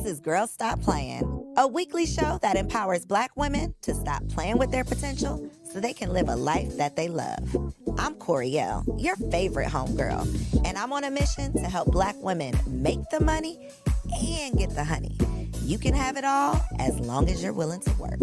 This is Girls Stop Playing, a weekly show that empowers Black women to stop playing with their potential so they can live a life that they love. I'm Coriel, your favorite homegirl, and I'm on a mission to help Black women make the money and get the honey. You can have it all as long as you're willing to work.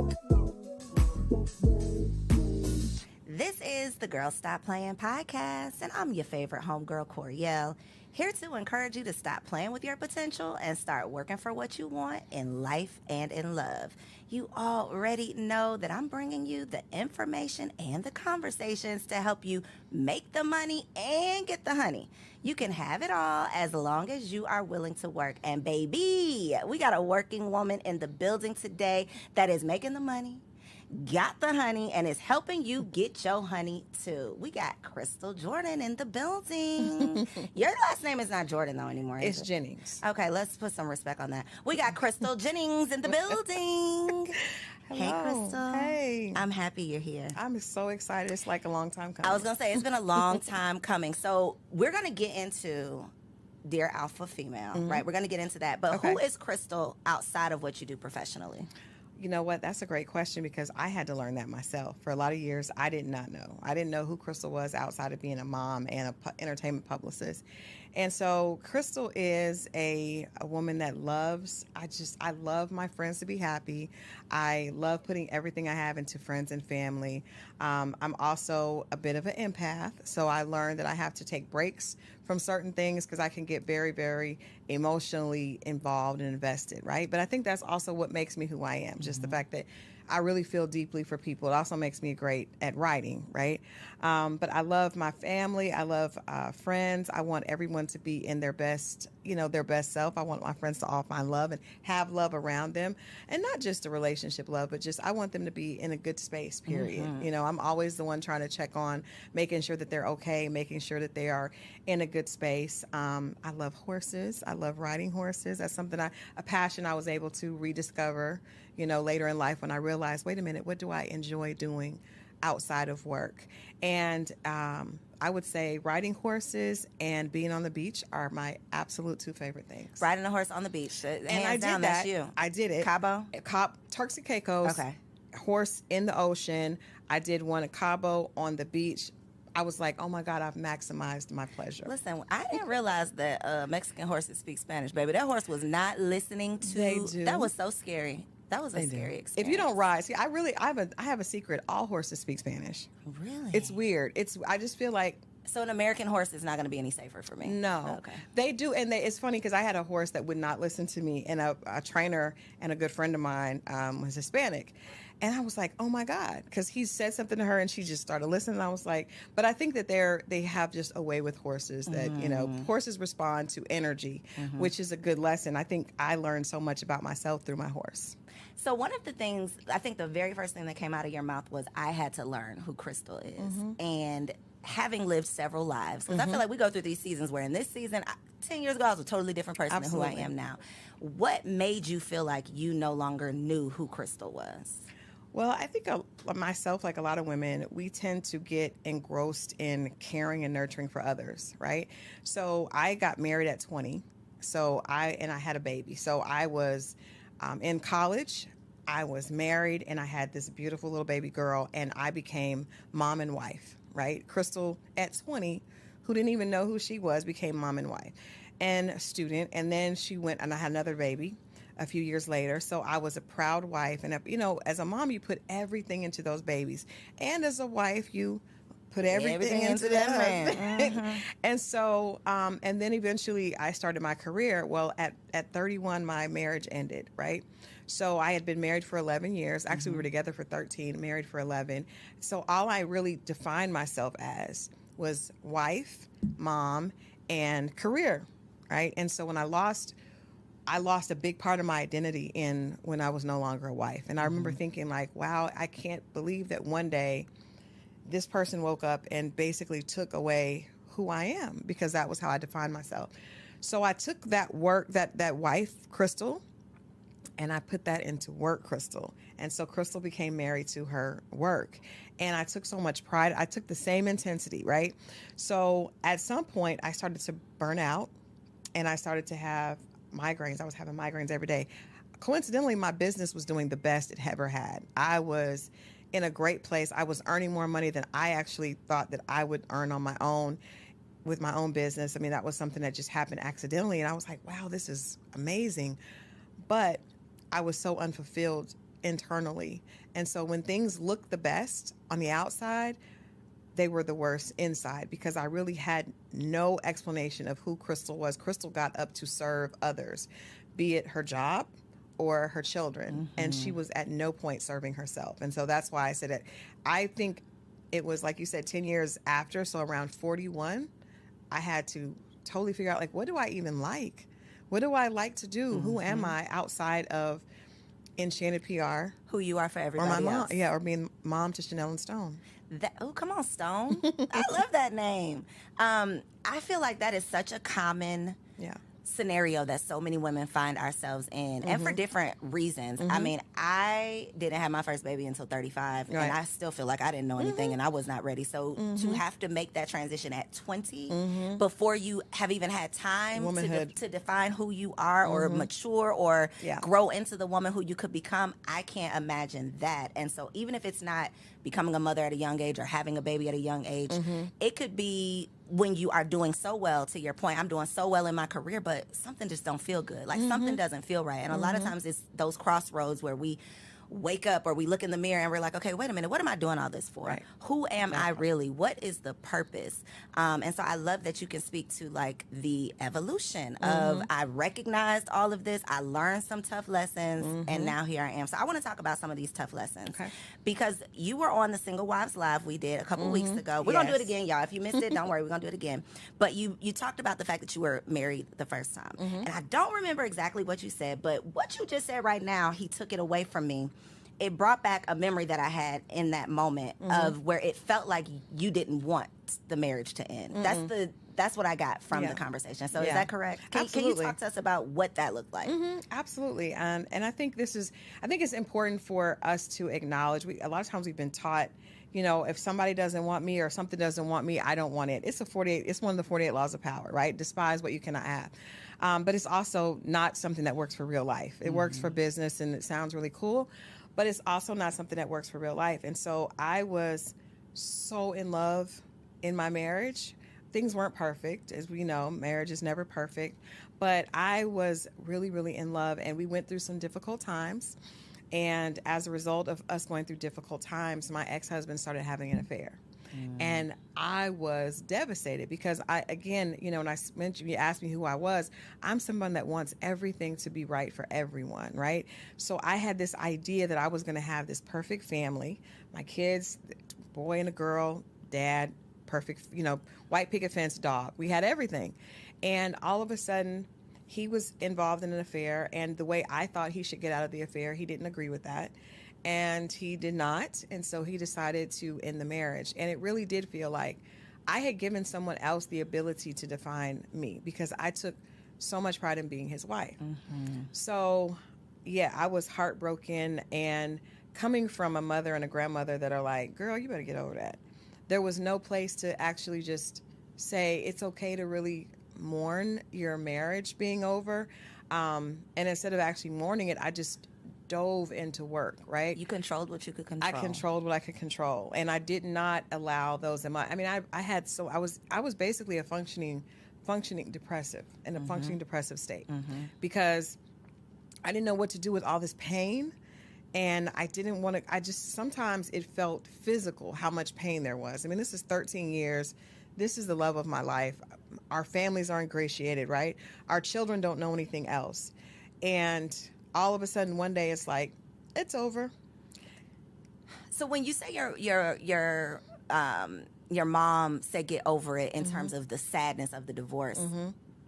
This is the Girls Stop Playing podcast, and I'm your favorite homegirl, Coriel, here to encourage you to stop playing with your potential and start working for what you want in life and in love. You already know that I'm bringing you the information and the conversations to help you make the money and get the honey. You can have it all as long as you are willing to work. And baby, we got a working woman in the building today that is making the money, got the honey, and is helping you get your honey too. We got Crystal Jordan in the building. Your last name is not Jordan though anymore, is It's it? Jennings. Okay, let's put some respect on that. We got Crystal Jennings in the building. Hey, Hello. Crystal. Hey. I'm happy you're here. I'm so excited. It's like a long time coming. I was going to say, it's been a long time coming. So we're going to get into Dear Alpha Female, right? We're going to get into that. But Okay. who is Crystal outside of what you do professionally? You know what? That's a great question because I had to learn that myself. For a lot of years, I did not know. I didn't know who Crystal was outside of being a mom and a entertainment publicist. And so Crystal is a woman that loves, I love my friends to be happy. I love putting everything I have into friends and family. I'm also a bit of an empath. So I learned that I have to take breaks from certain things because I can get very, very emotionally involved and invested, right? But I think that's also what makes me who I am, just the fact that I really feel deeply for people. It also makes me great at writing, right? But I love my family. I love friends. I want everyone to be in their best, their best self. I want my friends to all find love and have love around them. And not just a relationship love, but just I want them to be in a good space, period. I'm always the one trying to check on, making sure that they're okay, making sure that they are in a good space. I love horses. I love riding horses. That's something a passion I was able to rediscover, later in life when I realized, wait a minute, what do I enjoy doing outside of work? And I would say riding horses and being on the beach are my absolute two favorite things. Riding a horse on the beach. And Hands I did down, that. that's you. I did it. Cabo? Turks and Caicos. Okay. Horse in the ocean. I did one at Cabo on the beach. I was like, oh my God, I've maximized my pleasure. Listen, I didn't realize that Mexican horses speak Spanish, baby. That horse was not listening to. They do. That was so scary. That was a scary experience. If you don't ride, see, I have a secret. All horses speak Spanish. Really? It's weird. I just feel like So an American horse is not going to be any safer for me? no. Okay. They do, and it's funny because I had a horse that would not listen to me, and a trainer and a good friend of mine was Hispanic. And I was like, oh my God, because he said something to her and she just started listening. And I was like, but I think that they have just a way with horses that, horses respond to energy, which is a good lesson. I think I learned so much about myself through my horse. So one of the things, I think the very first thing that came out of your mouth was I had to learn who Crystal is. And having lived several lives, because I feel like we go through these seasons where in this season, 10 years ago, I was a totally different person than who I am now. What made you feel like you no longer knew who Crystal was? Well, I think myself, like a lot of women, we tend to get engrossed in caring and nurturing for others, right? So I got married at 20, I had a baby. So I was in college, I was married, and I had this beautiful little baby girl, and I became mom and wife, right? Crystal at 20, who didn't even know who she was, became mom and wife and a student. And then she went, and I had another baby a few years later. So I was a proud wife. And, as a mom, you put everything into those babies. And as a wife, you put everything into that man. And so, and then eventually I started my career. Well, at 31, my marriage ended, right? So I had been married for 11 years. Actually, we were together for 13, married for 11. So all I really defined myself as was wife, mom, and career, right? And so when I lost a big part of my identity when I was no longer a wife. And I remember thinking like, wow, I can't believe that one day this person woke up and basically took away who I am, because that was how I defined myself. So I took that wife, Crystal, and I put that into work, Crystal. And so Crystal became married to her work. And I took so much pride. I took the same intensity, right? So at some point I started to burn out, and I started to have migraines. I was having migraines every day. Coincidentally, my business was doing the best it ever had. I was in a great place. I was earning more money than I actually thought that I would earn on my own with my own business. I mean, that was something that just happened accidentally. And I was like, wow, this is amazing. But I was so unfulfilled internally. And so when things looked the best on the outside, they were the worst inside because I really had no explanation of who Crystal was. Crystal got up to serve others, be it her job or her children. And she was at no point serving herself. And so that's why I said it. I think it was, like you said, 10 years after. So around 41, I had to totally figure out, like, what do I even like? What do I like to do? Who am I outside of Enchanted PR? Who you are for Or everybody my mom. else. Yeah, or being mom to Chanel and Stone. Oh, come on, Stone. I love that name. I feel like that is such a common Yeah. scenario that so many women find ourselves in, and for different reasons. I mean, I didn't have my first baby until 35, Right. and I still feel like I didn't know anything and I was not ready. So to have to make that transition at 20 before you have even had time Womanhood. to define who you are or mature or Yeah. grow into the woman who you could become, I can't imagine that. And so even if it's not becoming a mother at a young age or having a baby at a young age, it could be when you are doing so well. To your point, I'm doing so well in my career, but something just don't feel good. Like something doesn't feel right. And a lot of times it's those crossroads where we wake up or we look in the mirror and we're like, okay, wait a minute, what am I doing all this for? Right. Who am I really? What is the purpose? And so I love that you can speak to like the evolution of I recognized all of this, I learned some tough lessons, and now here I am. So I want to talk about some of these tough lessons. Okay. Because you were on the Single Wives Live we did a couple weeks ago. We're going to do it Yes. again, y'all. If you missed it, don't worry, we're going to do it again. But you talked about the fact that you were married the first time. And I don't remember exactly what you said, but what you just said right now, he took it away from me. It brought back a memory that I had in that moment of where it felt like you didn't want the marriage to end. That's what I got from Yeah. the conversation. So is Yeah. that correct? Can you Absolutely. talk to us about what that looked like? Absolutely. And I think I think it's important for us to acknowledge, a lot of times we've been taught, you know, if somebody doesn't want me or something doesn't want me, I don't want it. It's one of the 48 laws of power, right? Despise what you cannot have. But it's also not something that works for real life. It works for business and it sounds really cool, but it's also not something that works for real life. And so I was so in love in my marriage. Things weren't perfect. As we know, marriage is never perfect. But I was really, really in love, and we went through some difficult times. And as a result of us going through difficult times, my ex-husband started having an affair. And I was devastated because again, you know, when I mentioned, you asked me who I was, I'm someone that wants everything to be right for everyone, right? So I had this idea that I was going to have this perfect family, my kids, boy and a girl, dad, perfect, you know, white picket fence dog. We had everything. And all of a sudden, he was involved in an affair, and the way I thought he should get out of the affair, he didn't agree with that. And he did not. And so he decided to end the marriage. And it really did feel like I had given someone else the ability to define me because I took so much pride in being his wife. So, yeah, I was heartbroken. And coming from a mother and a grandmother that are like, girl, you better get over that. There was no place to actually just say it's okay to really mourn your marriage being over. And instead of actually mourning it, I just dove into work, right? You controlled what you could control. I controlled what I could control, and I did not allow those in my. I mean, I was basically a functioning depressive in a functioning depressive state because I didn't know what to do with all this pain, and I didn't want to. I just sometimes it felt physical how much pain there was. I mean, this is 13 years. This is the love of my life. Our families are ingratiated, right? Our children don't know anything else, and all of a sudden, one day, it's like, it's over. So when you say your mom said get over it in terms of the sadness of the divorce,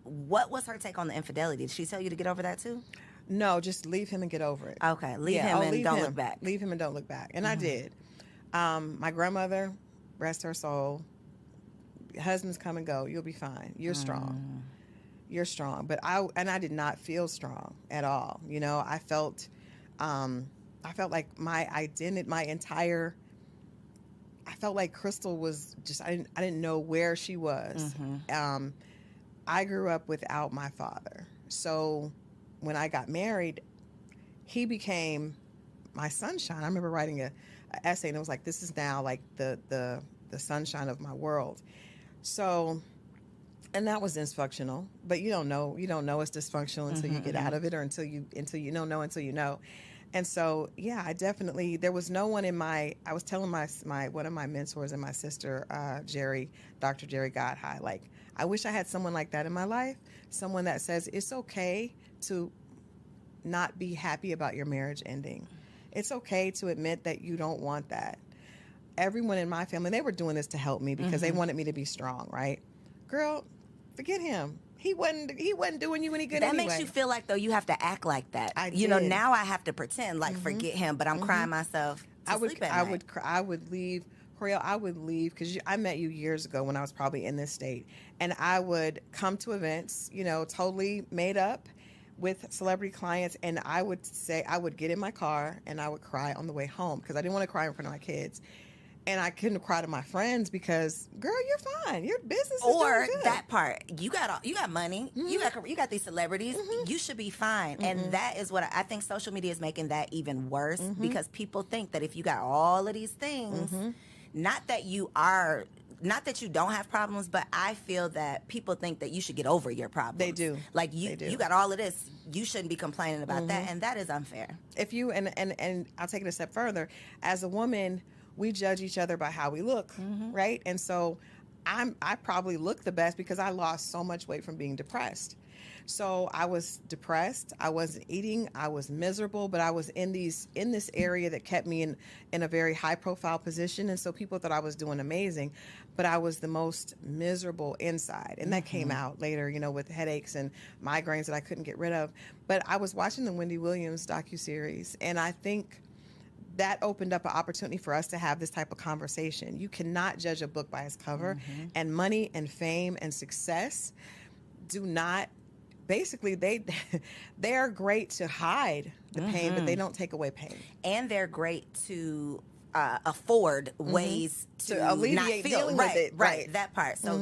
what was her take on the infidelity? Did she tell you to get over that too? No, just leave him and get over it. Okay, leave him and don't look back. Leave him and don't look back. And I did. My grandmother, rest her soul, husbands come and go. You'll be fine. You're strong. You're strong. But I did not feel strong at all. You know, I felt like my identity, I felt like Crystal was just, I didn't know where she was. I grew up without my father. so when I got married, he became my sunshine. I remember writing a essay, and it was like, this is now like the sunshine of my world. So, and that was dysfunctional, but you don't know it's dysfunctional until you get out of it, or until you don't know until you know. And so, yeah, there was no one I was telling my one of my mentors and my sister, Dr. Jerry Godhigh, like, I wish I had someone like that in my life, someone that says it's okay to not be happy about your marriage ending. It's okay to admit that you don't want that. Everyone in my family, they were doing this to help me because they wanted me to be strong, right? Girl, forget him. He wasn't doing you any good anyway. That makes you feel like, though, you have to act like that. You know, now I have to pretend like forget him, but I'm crying myself to sleep at night. I would leave, Coriel, I would leave, because I met you years ago when I was probably in this state, and I would come to events, totally made up with celebrity clients, and I would get in my car and I would cry on the way home because I didn't want to cry in front of my kids. And I couldn't cry to my friends because, girl, you're fine. Your business is doing good. That part, you got money. You got these celebrities. You should be fine. And that is what I think social media is making that even worse, because people think that if you got all of these things, not that you don't have problems, but I feel that people think that you should get over your problems. They do. Like you got all of this. You shouldn't be complaining about that, and that is unfair. If you and I'll take it a step further. As a woman, we judge each other by how we look, right? And so I probably look the best because I lost so much weight from being depressed. So I was depressed. I wasn't eating. I was miserable, but I was in this area that kept me in a very high profile position. And so people thought I was doing amazing, but I was the most miserable inside. And that came out later, with headaches and migraines that I couldn't get rid of. But I was watching the Wendy Williams docuseries, and I think that opened up an opportunity for us to have this type of conversation. You cannot judge a book by its cover, and money and fame and success do not. Basically, they are great to hide the pain, but they don't take away pain. And they're great to afford ways to alleviate not feel dealing with it. Right, that part. So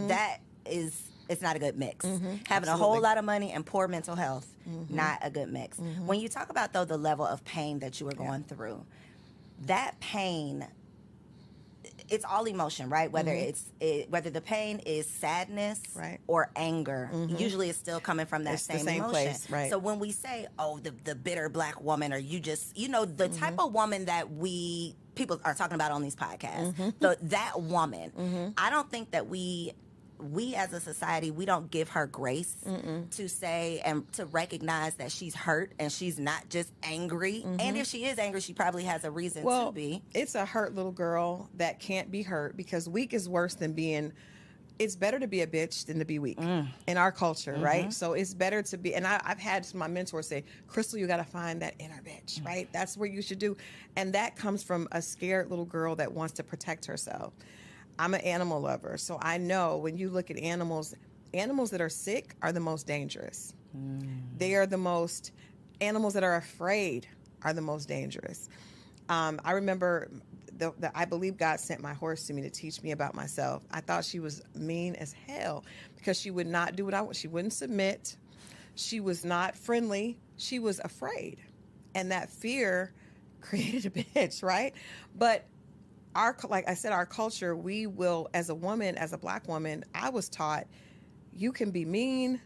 it's not a good mix. Having a whole lot of money and poor mental health, not a good mix. When you talk about, though, the level of pain that you were going through, that pain, it's all emotion, right? Whether whether the pain is sadness or anger, usually it's still coming from that same emotion. Place, right. So when we say, oh, the bitter black woman, or you just, the type of woman that people are talking about on these podcasts, that woman, I don't think that we as a society, we don't give her grace to say and to recognize that she's hurt and she's not just angry. And if she is angry, she probably has a reason to be. It's a hurt little girl that can't be hurt, because weak is worse than being. It's better to be a bitch than to be weak in our culture, right? So it's better to be, and I've had my mentors say, Crystal, you got to find that inner bitch, right? That's where you should do. And that comes from a scared little girl that wants to protect herself. I'm an animal lover, so I know when you look at animals that are sick are the most dangerous. They are the most, animals that are afraid are the most dangerous. I remember, I believe God sent my horse to me to teach me about myself. I thought she was mean as hell because she would not do what I want. She wouldn't submit. She was not friendly. She was afraid. And that fear created a bitch, right? But like I said, our culture, we will, as a woman, as a black woman, I was taught you can be mean,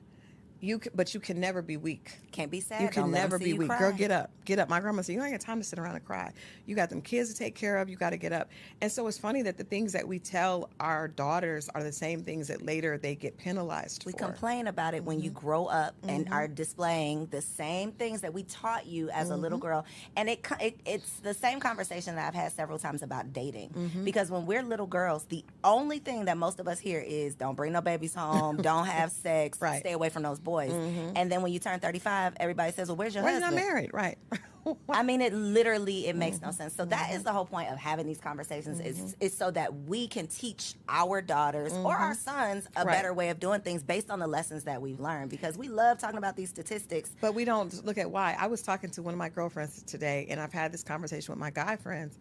but you can never be weak. Can't be sad. You can never be weak. Girl, get up. My grandma said, you don't have time to sit around and cry. You got them kids to take care of. You got to get up. And so it's funny that the things that we tell our daughters are the same things that later they get penalized for. We complain about it when you grow up and are displaying the same things that we taught you as a little girl. And it's the same conversation that I've had several times about dating. Because when we're little girls, the only thing that most of us hear is don't bring no babies home, don't have sex, stay away from those boys. And then when you turn 35, everybody says, well, where's your husband? Why are you not married? Right. I mean, it makes no sense. So that is the whole point of having these conversations is so that we can teach our daughters or our sons a better way of doing things based on the lessons that we've learned, because we love talking about these statistics. But we don't look at why. I was talking to one of my girlfriends today, and I've had this conversation with my guy friends.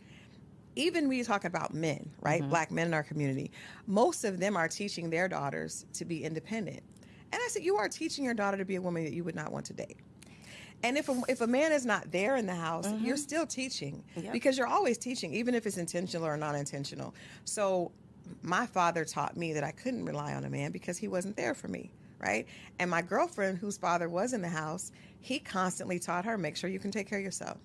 Even when you talk about men, right? Black men in our community, most of them are teaching their daughters to be independent. And I said, you are teaching your daughter to be a woman that you would not want to date. And if a man is not there in the house, you're still teaching, because you're always teaching, even if it's intentional or not intentional. So my father taught me that I couldn't rely on a man because he wasn't there for me, right? And my girlfriend, whose father was in the house, he constantly taught her, make sure you can take care of yourself.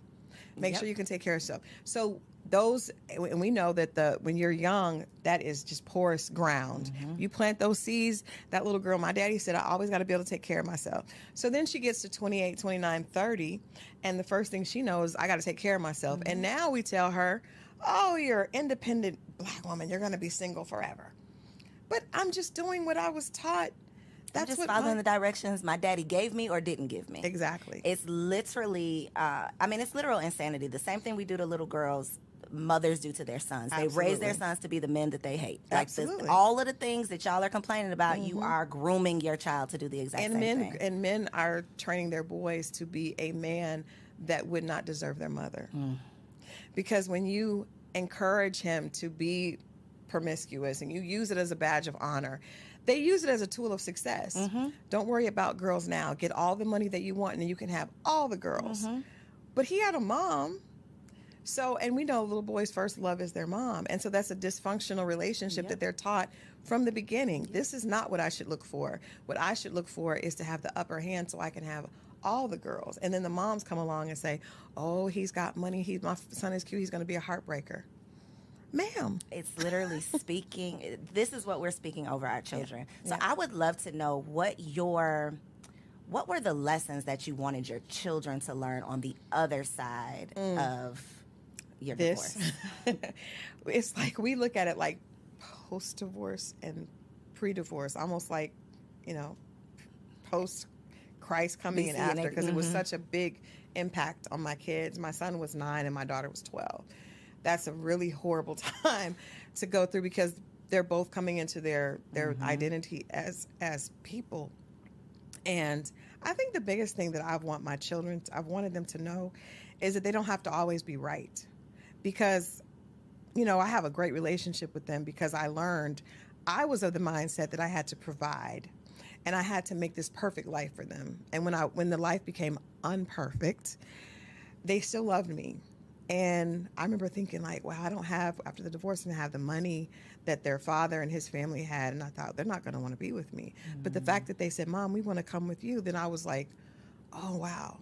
Make sure you can take care of yourself. So those, and we know that when you're young, that is just porous ground. You plant those seeds. That little girl, my daddy said, I always got to be able to take care of myself. So then she gets to 28, 29, 30, and the first thing she knows, I got to take care of myself. And now we tell her, oh, you're an independent Black woman. You're going to be single forever. But I'm just doing what I was taught. That's just following the directions my daddy gave me or didn't give me. Exactly. It's literally, it's literal insanity. The same thing we do to little girls, mothers do to their sons. They raise their sons to be the men that they hate. Absolutely. All of the things that y'all are complaining about, you are grooming your child to do the exact same thing. And men are training their boys to be a man that would not deserve their mother. Because when you encourage him to be promiscuous and you use it as a badge of honor, they use it as a tool of success. Don't worry about girls now. Get all the money that you want and then you can have all the girls. But he had a mom. So, and we know little boys' first love is their mom. And so that's a dysfunctional relationship that they're taught from the beginning. This is not what I should look for. What I should look for is to have the upper hand so I can have all the girls. And then the moms come along and say, oh, he's got money. My son is cute. He's going to be a heartbreaker. Ma'am. It's literally speaking. This is what we're speaking over our children. So I would love to know what were the lessons that you wanted your children to learn on the other side of your divorce? It's like we look at it like post-divorce and pre-divorce, almost like, post-Christ coming in after, because it was such a big impact on my kids. My son was 9 and my daughter was 12. That's a really horrible time to go through because they're both coming into their identity as people. And I think the biggest thing that I've wanted them to know is that they don't have to always be right. Because, I have a great relationship with them because I learned I was of the mindset that I had to provide and I had to make this perfect life for them. And when the life became unperfect, they still loved me. And I remember thinking like, wow, after the divorce, I didn't have the money that their father and his family had. And I thought, they're not going to want to be with me. But the fact that they said, Mom, we want to come with you, then I was like, oh, wow.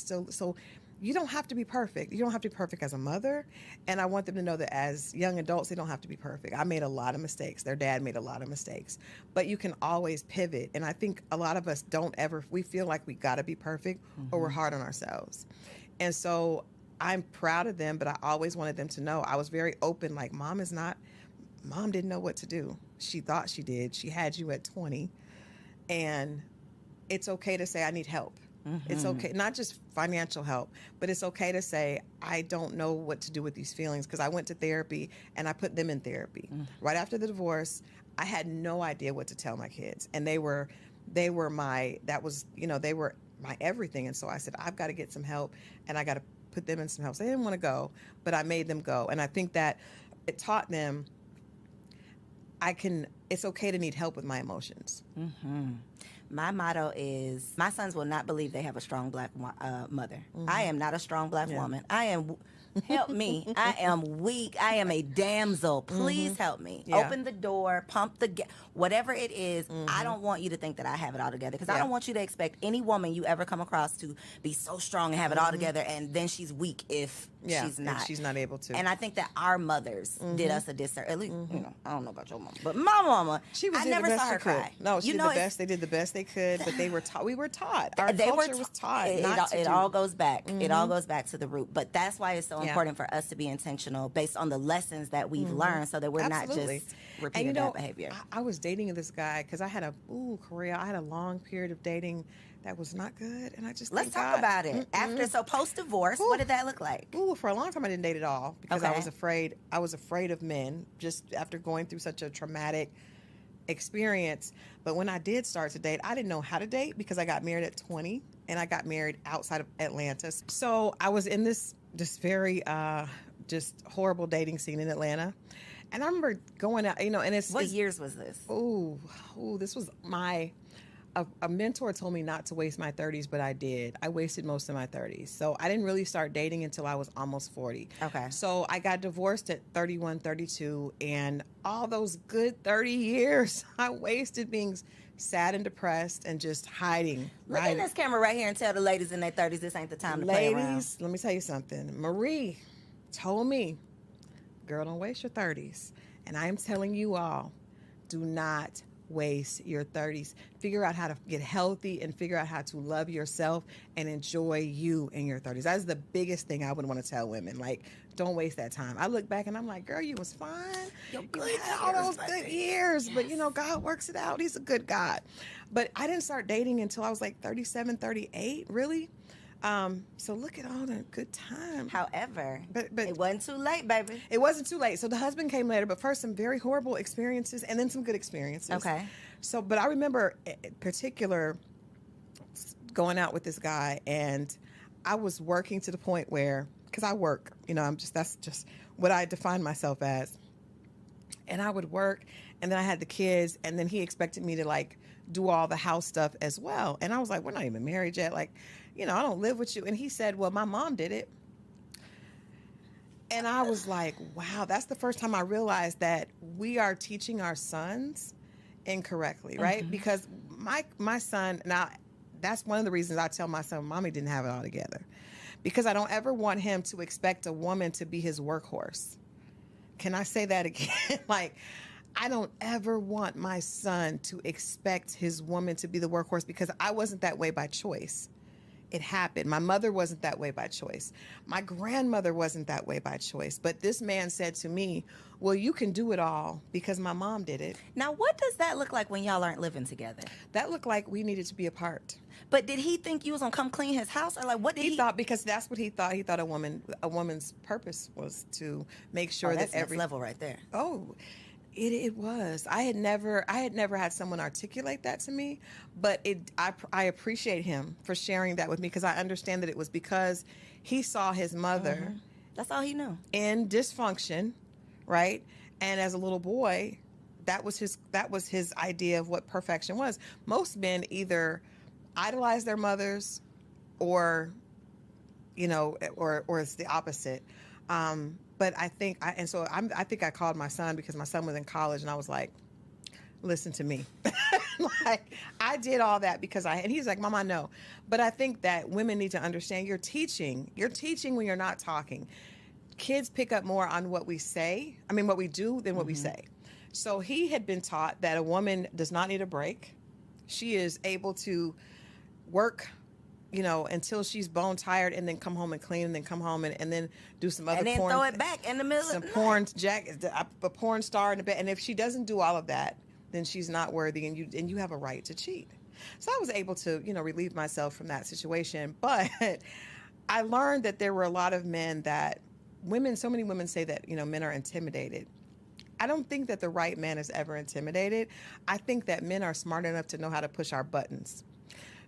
So you don't have to be perfect. You don't have to be perfect as a mother. And I want them to know that as young adults, they don't have to be perfect. I made a lot of mistakes. Their dad made a lot of mistakes. But you can always pivot. And I think a lot of us we feel like we got to be perfect or we're hard on ourselves. And so I'm proud of them, but I always wanted them to know I was very open. Like, Mom didn't know what to do. She thought she did. She had you at 20. And it's okay to say, I need help. It's okay, not just financial help, but it's okay to say, I don't know what to do with these feelings, because I went to therapy and I put them in therapy. Right after the divorce, I had no idea what to tell my kids. And they were my everything. And so I said, I've got to get some help and I got to put them in some help. So they didn't want to go, but I made them go. And I think that it taught them it's okay to need help with my emotions. My motto is, my sons will not believe they have a strong Black mother. I am not a strong Black woman. I am, help me. I am weak. I am a damsel. Please help me. Open the door, pump the gas, whatever it is. I don't want you to think that I have it all together, because I don't want you to expect any woman you ever come across to be so strong and have it all together, and then she's weak if she's not. If she's not able to. And I think that our mothers did us a disservice. At least, I don't know about your mama, but my mama, I never saw her cry. No, she did the best. They did the best they could, but they were taught. We were taught. Our culture was taught. It all goes back. It all goes back to the root. But that's why it's so important for us to be intentional based on the lessons that we've learned, so that we're not just repeating that behavior. I was dating this guy because I had a long period of dating that was not good, and I just let's talk about it. So post divorce, what did that look like? For a long time I didn't date at all because I was afraid. I was afraid of men just after going through such a traumatic experience. But when I did start to date, I didn't know how to date because I got married at 20 and I got married outside of Atlanta. So I was in this very just horrible dating scene in Atlanta. And I remember going out, and what years was this? This was a mentor told me not to waste my 30s, but I did. I wasted most of my 30s. So I didn't really start dating until I was almost 40. Okay. So I got divorced at 31, 32, and all those good 30 years I wasted being sad and depressed and just hiding. Look at this camera right here and tell the ladies in their 30s this ain't the time to play around. Ladies, let me tell you something. Marie told me, girl, don't waste your 30s. And I am telling you all, do not waste your 30s. Figure out how to get healthy and figure out how to love yourself and enjoy you in your 30s. That's the biggest thing I would want to tell women. Like, don't waste that time. I look back and I'm like, girl, you was fine. You had all those good years. Yes. But, you know, God works it out. He's a good God. But I didn't start dating until I was like 37, 38, really. So look at all the good time. However, but it wasn't too late, baby. It wasn't too late. So the husband came later, but first some very horrible experiences and then some good experiences. Okay. So, but I remember in particular going out with this guy, and I was working to the point where, because I work, you know, that's just what I define myself as. And I would work, and then I had the kids, and then he expected me to like do all the house stuff as well. And I was like, we're not even married yet. Like, you know, I don't live with you. And he said, well, my mom did it. And I was like, wow, that's the first time I realized that we are teaching our sons incorrectly, right? Mm-hmm. Because my son, now that's one of the reasons I tell my son, mommy didn't have it all together. Because I don't ever want him to expect a woman to be his workhorse. Can I say that again? Like, I don't ever want my son to expect his woman to be the workhorse, because I wasn't that way by choice. It happened. My mother wasn't that way by choice. My grandmother wasn't that way by choice. But this man said to me, well, you can do it all because my mom did it. Now, what does that look like when y'all aren't living together? That looked like we needed to be apart. But did he think you was going to come clean his house? Or like, what did he thought, because that's what he thought. He thought a woman's purpose was to make sure that's that every level right there. Oh, It was. I had never had someone articulate that to me, but I appreciate him for sharing that with me, because I understand that it was because he saw his mother. Mm-hmm. That's all he knew. In dysfunction, right? And as a little boy, that was his idea of what perfection was. Most men either idolize their mothers, or, you know, or it's the opposite. But I think I think I called my son, because my son was in college, and I was like, listen to me. Like, I did all that because and he's like, Mom, I know. But I think that women need to understand you're teaching when you're not talking. Kids pick up more on what we do than what we say. So he had been taught that a woman does not need a break. She is able to work, you know, until she's bone tired, and then come home and clean, and then come home and then do some other porn. And then throw it back in the middle of the night. A porn star in the bed. And if she doesn't do all of that, then she's not worthy, and you have a right to cheat. So I was able to, you know, relieve myself from that situation. But I learned that there were a lot of men so many women say that, you know, men are intimidated. I don't think that the right man is ever intimidated. I think that men are smart enough to know how to push our buttons.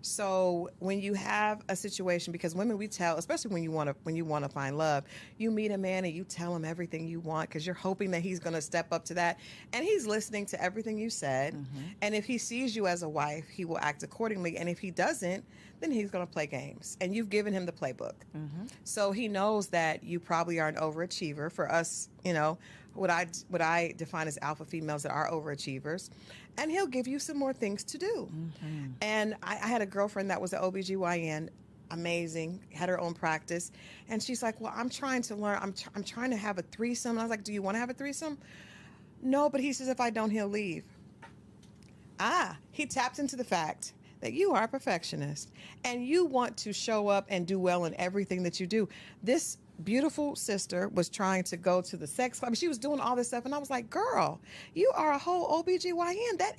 So when you have a situation, because women, we tell, especially when you want to find love, you meet a man and you tell him everything you want, because you're hoping that he's going to step up to that, and he's listening to everything you said. Mm-hmm. And if he sees you as a wife, he will act accordingly. And if he doesn't, then he's going to play games, and you've given him the playbook. Mm-hmm. So he knows that you probably are an overachiever. For us, you know, what I define as alpha females that are overachievers, and he'll give you some more things to do. Mm-hmm. And I had a girlfriend that was an OBGYN, amazing, had her own practice, and she's like, well, I'm trying to learn, I'm trying to have a threesome. And I was like, do you want to have a threesome? No, but he says if I don't, he'll leave. He tapped into the fact that you are a perfectionist, and you want to show up and do well in everything that you do. This beautiful sister was trying to go to the sex club. She was doing all this stuff, and I was like, girl, you are a whole OBGYN. That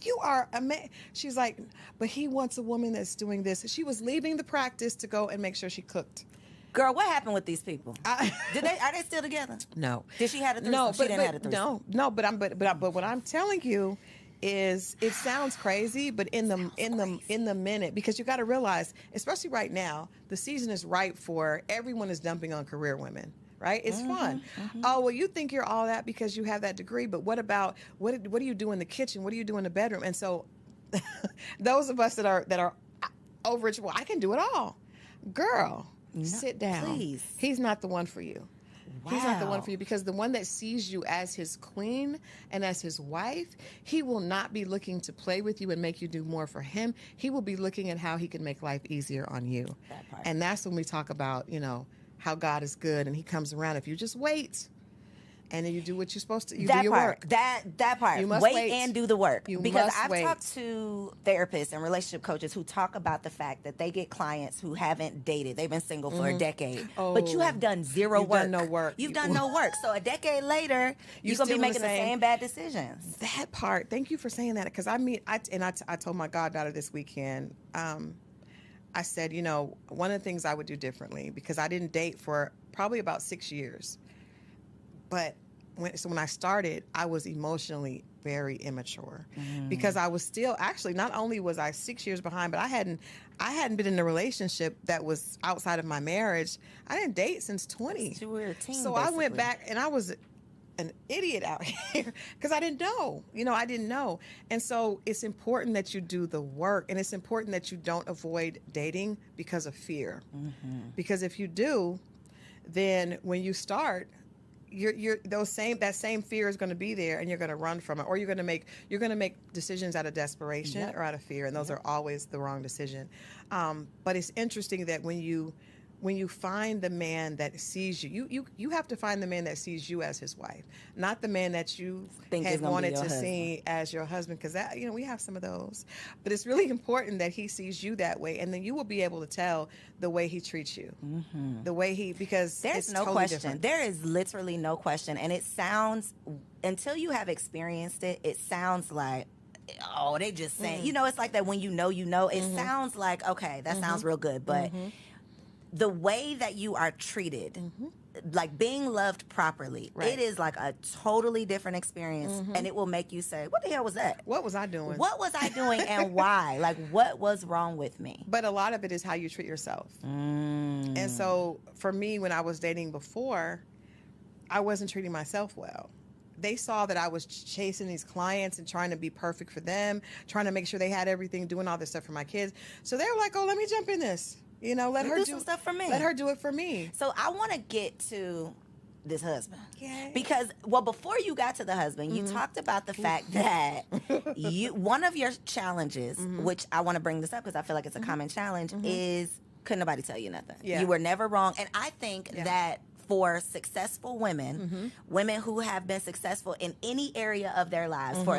you are a man. She's like, but he wants a woman that's doing this. She was leaving the practice to go and make sure she cooked. Girl, what happened with these people? Are they still together? No. Did she have a threesome? No, she didn't have a threesome. No, but what I'm telling you is, it sounds crazy, but in the minute, because you got to realize, especially right now, the season is ripe for everyone is dumping on career women, right? It's fun. Mm-hmm. Oh, well, you think you're all that because you have that degree, but what about what do you do in the kitchen? What do you do in the bedroom? And so those of us that are overachiever, well, I can do it all. Girl, sit down. Please. He's not the one for you. He's not the one Wow. for you, because the one that sees you as his queen and as his wife, he will not be looking to play with you and make you do more for him. He will be looking at how he can make life easier on you. That part. And that's when we talk about, how God is good and he comes around. If you just wait and then you do what you're supposed to, you do That your part, work. that part. You must wait wait. and do the work. You Because must I've wait. talked to therapists and relationship coaches who talk about the fact that they get clients who haven't dated. They've been single for a decade. But you Oh. have done zero You've work. done no work. You've done no work. So a decade later, you're going to still be in the making the same- same bad decisions. That part. Thank you for saying that. Because I told my goddaughter this weekend, I said, one of the things I would do differently, because I didn't date for probably about 6 years. But when I started, I was emotionally very immature, because I was still, actually, not only was I 6 years behind, but I hadn't been in a relationship that was outside of my marriage. I didn't date since 20. You were a teen, So I went basically. back, and I was an idiot out here because I didn't know. I didn't know. And so it's important that you do the work, and it's important that you don't avoid dating because of fear. Because if you do, then when you start, that same fear is going to be there, and you're going to run from it, or you're going to make decisions out of desperation Yep. or out of fear, and those are always the wrong decision. But it's interesting that when you find the man that sees you have to find the man that sees you as his wife, not the man that you Think is had gonna be wanted your to husband. see as your husband, because that we have some of those. But it's really important that he sees you that way, and then you will be able to tell the way he treats you, the way because There's it's no totally question. different. There is literally no question. And it sounds, until you have experienced it, it sounds like, oh, they just saying, it's like that when you know, it sounds like, okay, that sounds real good. But the way that you are treated, like being loved properly, Right. it is like a totally different experience. And it will make you say, what the hell was that? What was I doing? What was I doing and why? Like, what was wrong with me? But a lot of it is how you treat yourself. And so for me, when I was dating before, I wasn't treating myself well. They saw that I was chasing these clients and trying to be perfect for them, trying to make sure they had everything, doing all this stuff for my kids. So they were like, oh, let me jump in this. Let her do some stuff for me. Let her do it for me. So I want to get to this husband. Yay. Because, before you got to the husband, you talked about the fact that one of your challenges, which I want to bring this up because I feel like it's a common challenge, is couldn't nobody tell you nothing. Yeah. You were never wrong. And I think that for successful women, women who have been successful in any area of their lives for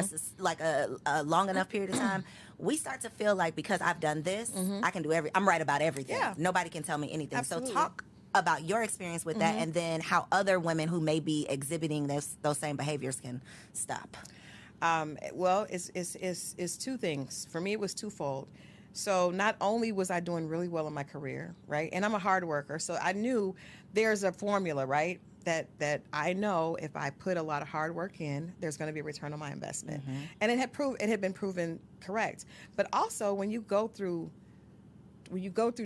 a long enough period of time, we start to feel like, because I've done this, I can do I'm right about everything. Yeah. Nobody can tell me anything. Absolutely. So talk about your experience with that, and then how other women who may be exhibiting those same behaviors can stop. Well, it's two things. For me, it was twofold. So not only was I doing really well in my career, right? And I'm a hard worker. So I knew there's a formula, right? That I know if I put a lot of hard work in, there's going to be a return on my investment. And it had been proven correct. But also when you go through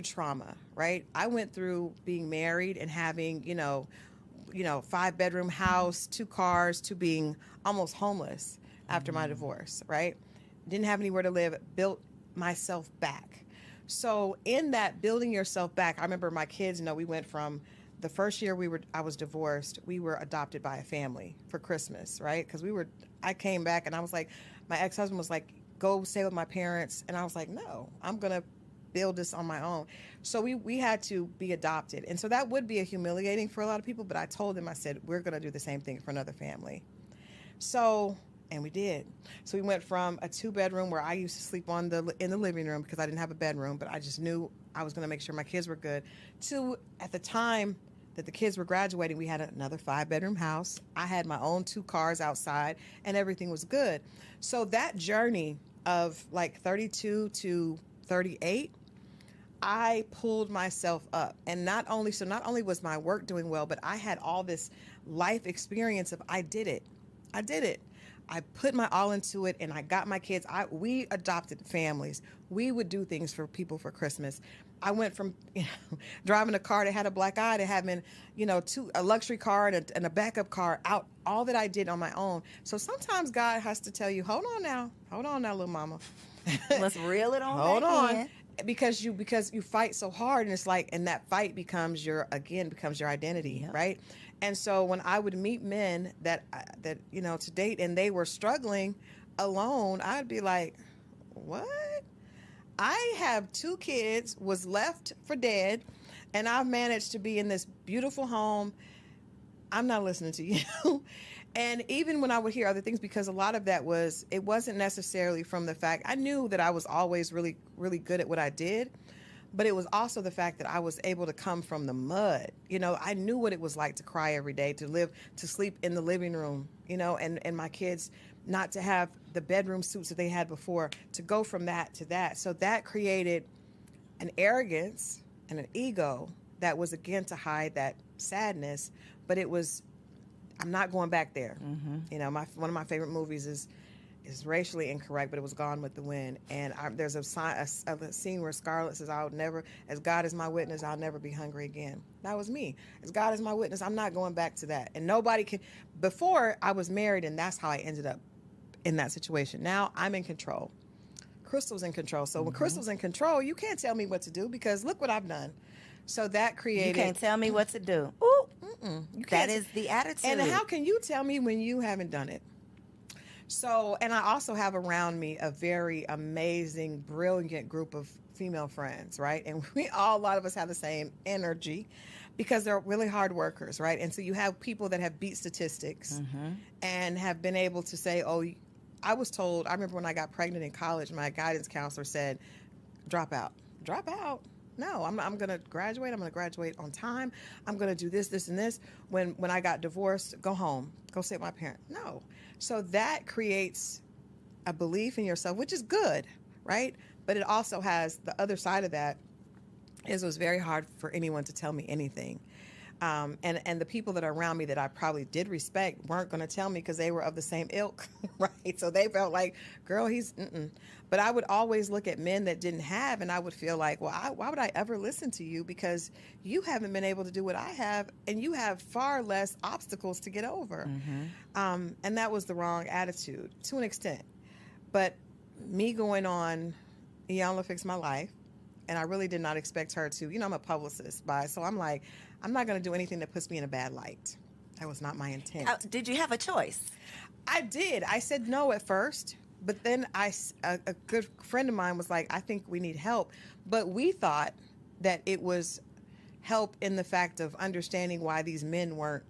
trauma, right? I went through being married and having, 5-bedroom house, 2 cars, to being almost homeless after my divorce, right? Didn't have anywhere to live, built myself back. So in that building yourself back, I remember my kids, we went from the first year I was divorced, we were adopted by a family for Christmas, right? Because I came back and I was like, my ex-husband was like, go stay with my parents. And I was like, no, I'm going to build this on my own. So we had to be adopted. And so that would be humiliating for a lot of people, but I told them, I said, we're going to do the same thing for another family. And we did. So we went from a 2-bedroom where I used to sleep in the living room because I didn't have a bedroom, but I just knew I was going to make sure my kids were good, to, at the time that the kids were graduating, we had another 5-bedroom house. I had my own 2 cars outside, and everything was good. So that journey of like 32 to 38, I pulled myself up. And not only was my work doing well, but I had all this life experience of I did it. I put my all into it, and I got my kids. We adopted families. We would do things for people for Christmas. I went from driving a car that had a black eye to having, a luxury car and a backup car out. All that I did on my own. So sometimes God has to tell you, hold on now, little mama. Let's reel it on Hold back on. in. Because you fight so hard, and it's like, and that fight becomes your identity, Yep. right? And so when I would meet men that to date, and they were struggling alone, I'd be like, what? I have 2 kids, was left for dead, and I've managed to be in this beautiful home. I'm not listening to you. And even when I would hear other things, because a lot of that it wasn't necessarily from the fact, I knew that I was always really, really good at what I did, but it was also the fact that I was able to come from the mud. I knew what it was like to cry every day, to sleep in the living room, and my kids not to have the bedroom suits that they had before, to go from that to that. So that created an arrogance and an ego that was, again, to hide that sadness, but it was, I'm not going back there. Mm-hmm. One of my favorite movies is racially incorrect, but it was Gone with the Wind. And there's a scene where Scarlett says, "I'll never, as God is my witness, I'll never be hungry again." That was me. As God is my witness, I'm not going back to that. And nobody can. Before, I was married, and that's how I ended up in that situation. Now I'm in control. Crystal's in control. So when Crystal's in control, you can't tell me what to do, because look what I've done. So that created. You can't tell me what to do. Ooh. That is the attitude. And how can you tell me when you haven't done it? So, and I also have around me a very amazing, brilliant group of female friends, right? And a lot of us have the same energy, because they're really hard workers, right? And so you have people that have beat statistics and have been able to say, oh, I was told, I remember when I got pregnant in college, my guidance counselor said, drop out. Drop out? No, I'm going to graduate. I'm going to graduate on time. I'm going to do this, this, and this. When I got divorced, go home. Go stay with my parent. No. So that creates a belief in yourself, which is good, right? But it also has the other side of that is it was very hard for anyone to tell me anything. And the people that are around me that I probably did respect weren't going to tell me, because they were of the same ilk, right? So they felt like, girl, he's, But I would always look at men that didn't have, and I would feel like, well, why would I ever listen to you? Because you haven't been able to do what I have, and you have far less obstacles to get over. And that was the wrong attitude to an extent. But me going on, Iyanla Fix My Life, and I really did not expect her to, I'm a publicist, so I'm like, I'm not going to do anything that puts me in a bad light. That was not my intent. Did you have a choice? I did. I said no at first, but then a good friend of mine was like, I think we need help. But we thought that it was help in the fact of understanding why these men weren't.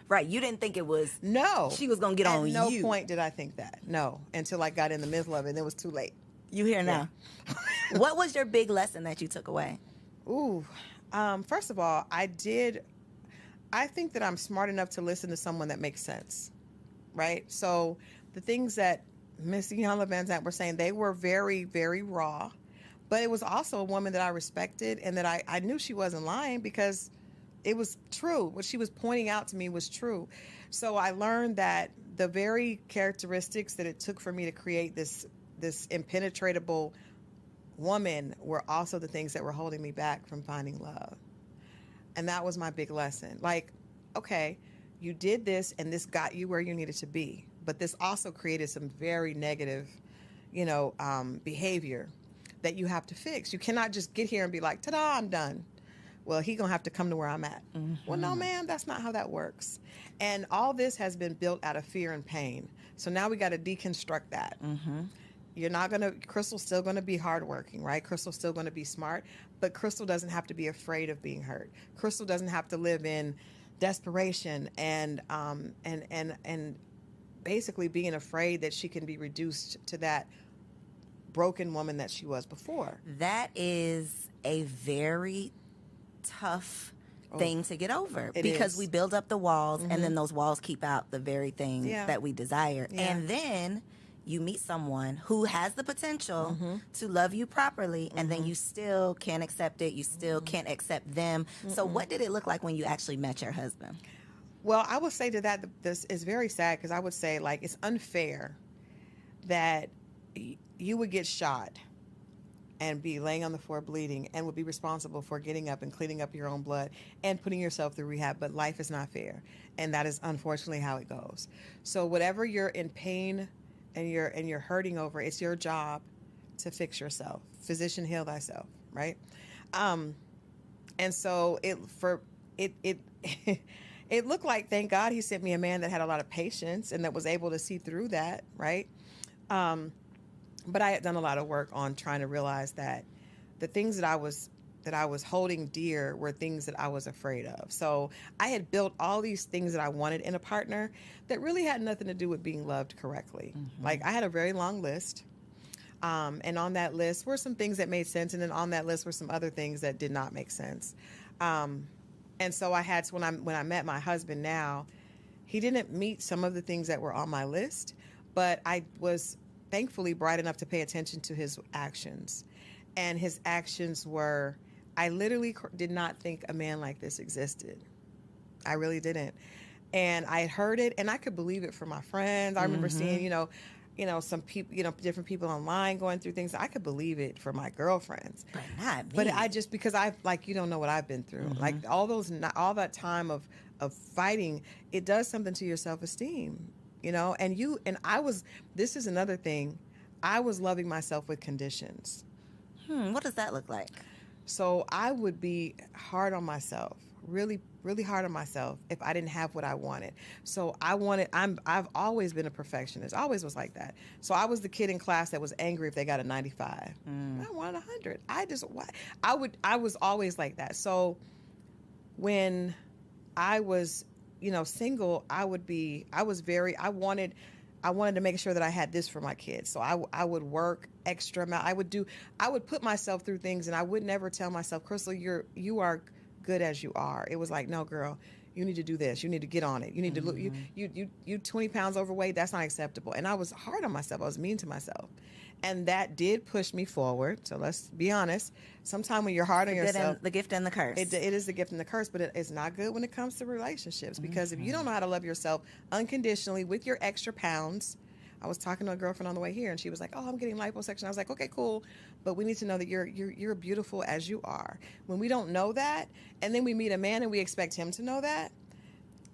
Right. You didn't think it was. No. She was going to get on you. At no point did I think that. No. Until I got in the middle of it, and it was too late. You here now. What was your big lesson that you took away? Ooh. First of all, I think that I'm smart enough to listen to someone that makes sense, right? So the things that Miss Iyanla Vanzant were saying, they were very, very raw, but it was also a woman that I respected, and that I knew she wasn't lying, because it was true. What she was pointing out to me was true. So I learned that the very characteristics that it took for me to create this impenetrable woman were also the things that were holding me back from finding love. And that was my big lesson. Like, okay, you did this, and this got you where you needed to be, but this also created some very negative, behavior that you have to fix. You cannot just get here and be like, ta-da, I'm done. Well, he gonna have to come to where I'm at. Well, no, ma'am, that's not how that works. And all this has been built out of fear and pain. So now we got to deconstruct that. Crystal's still going to be hardworking, right? Crystal's still going to be smart, but Crystal doesn't have to be afraid of being hurt. Crystal doesn't have to live in desperation and basically being afraid that she can be reduced to that broken woman that she was before. That is a very tough thing to get over, because we build up the walls, and then those walls keep out the very thing that we desire. And then you meet someone who has the potential to love you properly, and then you still can't accept it. You still can't accept them. So what did it look like when you actually met your husband? Well, I would say to that, this is very sad, because I would say, like, it's unfair that you would get shot and be laying on the floor bleeding, and would be responsible for getting up and cleaning up your own blood and putting yourself through rehab. But life is not fair, and that is unfortunately how it goes. So whatever you're in pain and you're hurting over, it's your job to fix yourself. Physician, heal thyself, right? And so it it looked like, thank God he sent me a man that had a lot of patience and that was able to see through that, right? But I had done a lot of work on trying to realize that the things that I was holding dear were things that I was afraid of. So I had built all these things that I wanted in a partner that really had nothing to do with being loved correctly. Like, I had a very long list. And on that list were some things that made sense. And then on that list were some other things that did not make sense. And so I had to, when I met my husband now, he didn't meet some of the things that were on my list, but I was thankfully bright enough to pay attention to his actions. And his actions were, I literally did not think a man like this existed. I really didn't. And I had heard it, and I could believe it from my friends. I remember seeing, some people, different people online going through things. I could believe it for my girlfriends. But not me. But I just, because you don't know what I've been through. Like, all that time of fighting, it does something to your self-esteem, and this is another thing. I was loving myself with conditions. What does that look like? So I would be hard on myself, really, really hard on myself if I didn't have what I wanted. So I've always been a perfectionist. I always was like that. So I was the kid in class that was angry if they got a 95. I wanted 100. I was always like that. So when I was, single, I wanted to make sure that I had this for my kids. So I would work extra amount. I would put myself through things, and I would never tell myself, Crystal, you are good as you are. It was like, no, girl, you need to do this. You need to get on it. You need to look, you 20 pounds overweight. That's not acceptable. And I was hard on myself. I was mean to myself. And that did push me forward. So let's be honest. Sometimes when you're hard on yourself, the gift and the curse. It is the gift and the curse, but it's not good when it comes to relationships, because if you don't know how to love yourself unconditionally with your extra pounds. I was talking to a girlfriend on the way here, and she was like, "Oh, I'm getting liposuction." I was like, "Okay, cool, but we need to know that you're beautiful as you are." When we don't know that, and then we meet a man and we expect him to know that,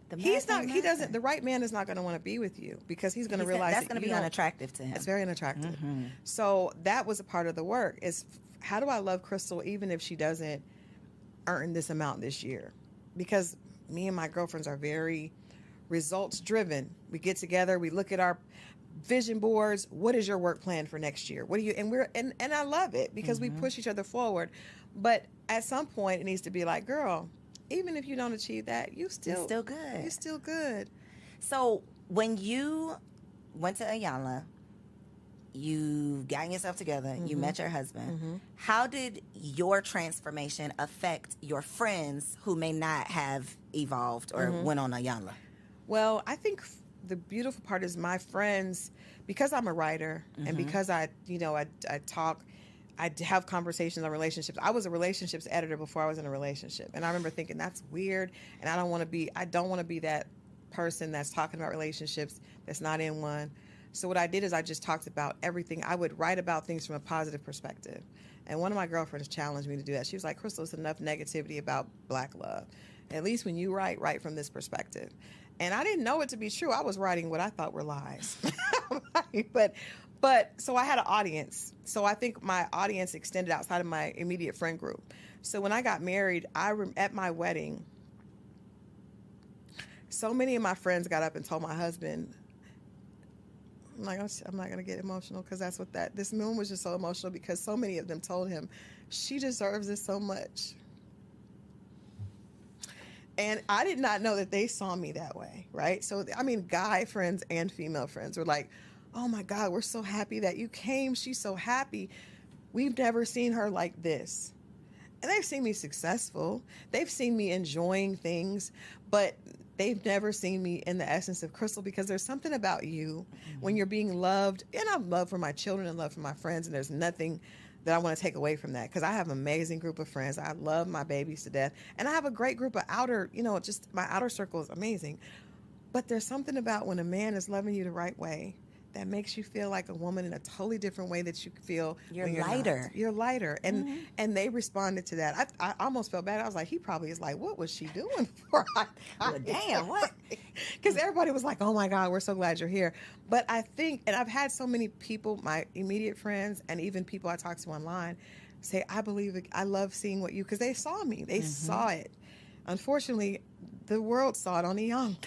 the right man is not going to want to be with you, because he's going to realize that's going to be unattractive to him. It's very unattractive. So that was a part of the work, is how do I love Crystal even if she doesn't earn this amount this year? Because me and my girlfriends are very results driven. We get together, we look at our vision boards. What is your work plan for next year? What do you, and I love it, because we push each other forward. But at some point it needs to be like, girl, even if you don't achieve that, you're still good. You're still good. So when you went to Iyanla, you got yourself together, you met your husband. How did your transformation affect your friends who may not have evolved or went on Iyanla? Well, I think the beautiful part is my friends, because I'm a writer and because I talk, I have conversations on relationships. I was a relationships editor before I was in a relationship. And I remember thinking, that's weird. And I don't want to be that person that's talking about relationships that's not in one. So what I did is I just talked about everything. I would write about things from a positive perspective. And one of my girlfriends challenged me to do that. She was like, Crystal, it's enough negativity about Black love. At least when you write from this perspective. And I didn't know it to be true. I was writing what I thought were lies. But so I had an audience. So I think my audience extended outside of my immediate friend group. So when I got married, at my wedding, so many of my friends got up and told my husband, I'm not going to get emotional, because that's what this moment was just so emotional, because so many of them told him, she deserves this so much. And I did not know that they saw me that way, right? So, guy friends and female friends were like, oh my God, we're so happy that you came. She's so happy. We've never seen her like this. And they've seen me successful. They've seen me enjoying things, but they've never seen me in the essence of Crystal, because there's something about you when you're being loved. And I have love for my children and love for my friends, and there's nothing that I want to take away from that, because I have an amazing group of friends. I love my babies to death. And I have a great group of just my outer circle is amazing. But there's something about when a man is loving you the right way, that makes you feel like a woman in a totally different way that you feel You're when you're lighter. not. You're lighter. And they responded to that. I almost felt bad. I was like, he probably is like, what was she doing for? Well, damn, what? Because everybody was like, oh my God, we're so glad you're here. But I think, and I've had so many people, my immediate friends, and even people I talk to online, say, I believe it. I love seeing what you, because they saw me. They saw it. Unfortunately, the world saw it on the young.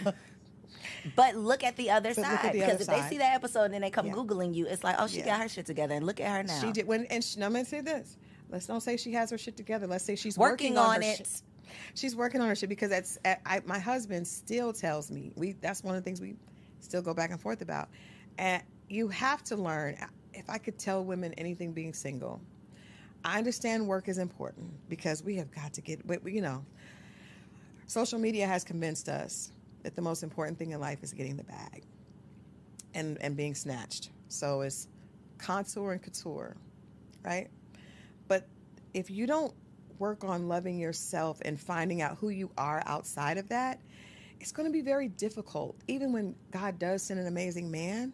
But look at the other But look side. at the Because other if they side. see that episode and then they come Yeah. Googling you, it's like, oh, she Yeah. got her shit together. And look at her now. She did. I'm going to say this. Let's don't say she has her shit together. Let's say she's Working on her it. shit. She's working on her shit, because my husband still tells me, that's one of the things we still go back and forth about. And you have to learn. If I could tell women anything being single, I understand work is important, because we have got to get, social media has convinced us that the most important thing in life is getting the bag and being snatched. So it's contour and couture, right? But if you don't work on loving yourself and finding out who you are outside of that, it's going to be very difficult, even when God does send an amazing man,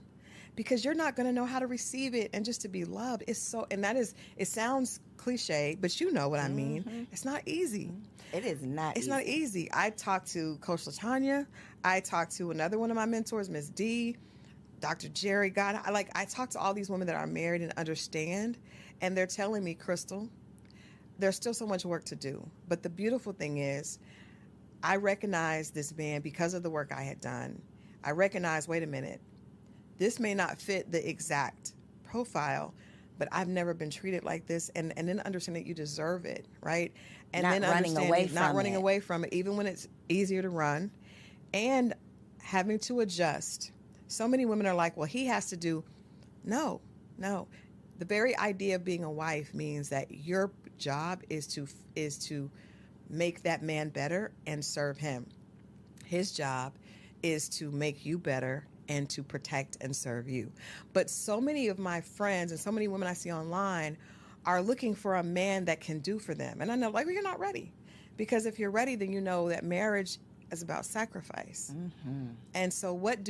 because you're not going to know how to receive it and just to be loved. It sounds cliche, but you know what I mean. It's not easy. It is not It's easy. not easy. I talked to Coach LaTanya. I talked to another one of my mentors, Miss D, Dr. Jerry. God, I talked to all these women that are married and understand, and they're telling me, Crystal, there's still so much work to do. But the beautiful thing is, I recognize this man because of the work I had done. I recognize, wait a minute, this may not fit the exact profile, but I've never been treated like this. And then understand that you deserve it, right? And Not then running understanding, away not from running it. away from it, even when it's easier to run, and having to adjust. So many women are like, well, he has to do. No. The very idea of being a wife means that your job is to make that man better and serve him. His job is to make you better and to protect and serve you. But so many of my friends and so many women I see online are looking for a man that can do for them. And I know, like, well, you're not ready. Because if you're ready, then you know that marriage is about sacrifice. And so what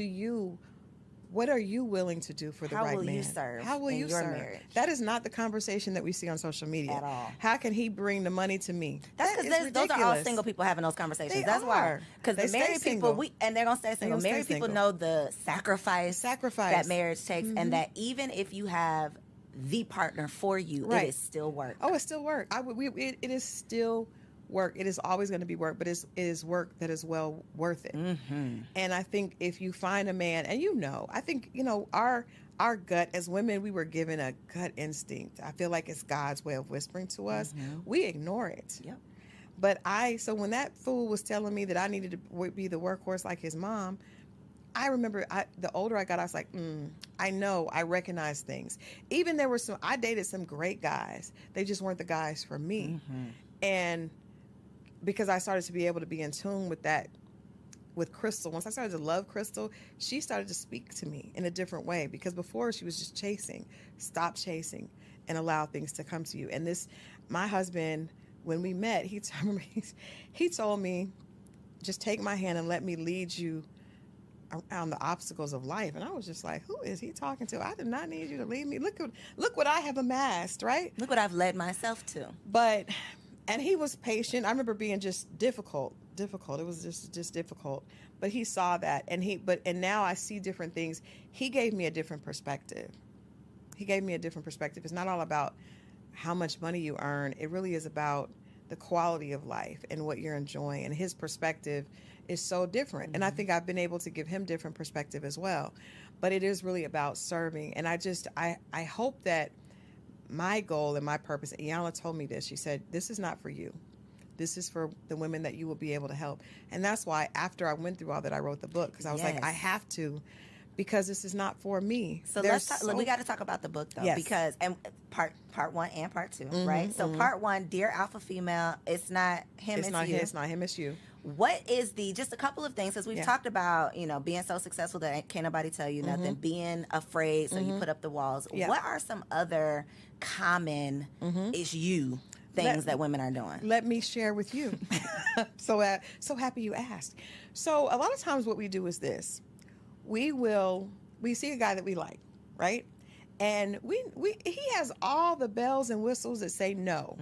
are you willing to do for the How right will man? you serve How will in you your serve? marriage? That is not the conversation that we see on social media. At all. How can he bring the money to me? That's That is because those are all ridiculous. single people having those conversations. They That's why. are. Because They the stay married single. people, and they're going to stay single. gonna stay Married people single. know the sacrifice that marriage takes, and that even if you have the partner for you, Right. it is still work. Oh, it's still work. It is still work. It is always going to be work, but it is work that is well worth it. And I think if you find a man, and I think, our gut as women, we were given a gut instinct. I feel like it's God's way of whispering to us. We ignore it. Yep. But so when that fool was telling me that I needed to be the workhorse like his mom, I remember the older I got, I was like, I recognize things. Even I dated some great guys. They just weren't the guys for me. And because I started to be able to be in tune with that, with Crystal, once I started to love Crystal, she started to speak to me in a different way, because before she was just chasing. Stop chasing and allow things to come to you. And my husband, when we met, he told me, just take my hand and let me lead you around the obstacles of life. And I was just like, who is he talking to? I did not need you to lead me. Look what I have amassed, right? Look what I've led myself to. And he was patient. I remember being just difficult. It was just difficult. But he saw that, and now I see different things. He gave me a different perspective. It's not all about how much money you earn. It really is about the quality of life and what you're enjoying. And his perspective is so different. And I think I've been able to give him different perspective as well. But it is really about serving. And I hope that my goal and my purpose, Iyanla told me this, she said, this is not for you. This is for the women that you will be able to help. And that's why after I went through all that, I wrote the book, because I was like, I have to, because this is not for me. So we got to talk about the book, though, Yes. because and part 1 and part 2, right? So part 1, Dear Alpha Female, it's not him, it's you. It's not him, it's you. What is just a couple of things, as we've talked about, being so successful that can't nobody tell you nothing, being afraid, so you put up the walls. Yeah. What are some other common things that women are doing? Let me share with you. So happy you asked. So a lot of times what we do is this. We will we see a guy that we like, right? And he has all the bells and whistles that say no,